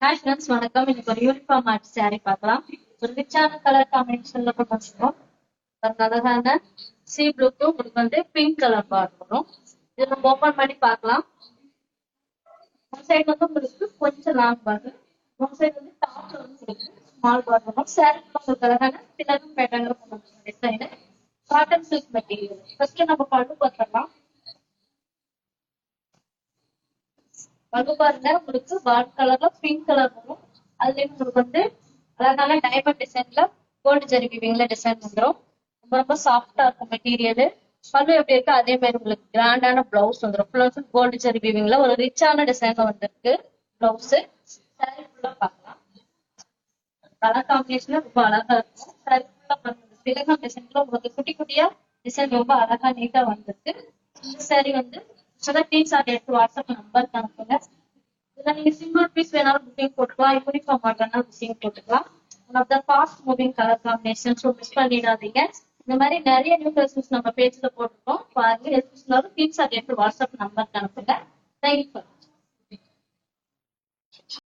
Hi friends, வணக்கம். இன்னைக்கு ஒரு யூனிஃபார்ம் ஆர்ட் saree பார்க்கலாம். ஒரு ரிச்சான கலர் காம்பினேஷன்ல வச்சிருக்கோம். ஒரு அழகான சீ ப்ளூக்கும் உங்களுக்கு வந்து பிங்க் கலர் பார்டர் வரும். இதை நம்ம ஓப்பன் பண்ணி பார்க்கலாம். ஒரு சைடு வந்து உங்களுக்கு கொஞ்சம் லாங் பார்டர், ஒரு சைடு வந்து டாப்ல வந்து உங்களுக்கு ஸ்மால் பார்டர் வரும். saree உங்களுக்கு அழகான திலகம் பேட்டர்ன்ல கொண்டு design cotton silk material. First நம்ம பல்லு பார்த்துடலாம். பல்லு பாருங்க, உங்களுக்கு வாட் கலர்ல பிங்க் கலர் வரும். அதுலயும் உங்களுக்கு வந்து அழகான டைமண்ட் டிசைன்ல கோல்டு ஜெரி வீவிங்ல டிசைன் வந்துடும். ரொம்ப ரொம்ப சாஃப்டா இருக்கும் மெட்டீரியல். பல்லு எப்படி இருக்கு அதே மாதிரி உங்களுக்கு கிராண்டான பிளவுஸ் வந்துடும். பிளவுஸ் கோல்டு ஜெரி வீவிங்ல ஒரு ரிச்சான டிசைன்ல வந்திருக்கு பிளவுஸ். சாரி ஃபுல்லா பார்க்கலாம். கலர் காம்பினேஷன்ல ரொம்ப அழகா இருக்கும். சாரி ஃபுல்லா பாருங்க, திலகம் டிசைன்ல உங்களுக்கு குட்டி குட்டியா டிசைன் ரொம்ப அழகா நீட்டா வந்திருக்கு. இந்த சாரி வந்து ஸ்கிரீன்ஷாட் எடுத்து வாட்ஸ்அப் நம்பருக்கு அனுப்புங்க. இதுல நீங்க சிங்கிள் பீஸ் வேணாலும் புக்கிங் போட்டுக்கலாம், யூனிஃபார்ம் மாட்டேன்னா புக்கிங் போட்டுக்கலாம். One of the fast moving colour combination, so miss பண்ணிடாதீங்க. இந்த மாதிரி நிறைய நியூ கலெக்ஷன்ஸ் நம்ம பேஜ்ல போட்டுருக்கோம் பாருங்க. எது ஸ்கிரீன்ஷாட் எடுத்து வாட்ஸ்அப் நம்பருக்கு அனுப்புங்க. தேங்க்யூ.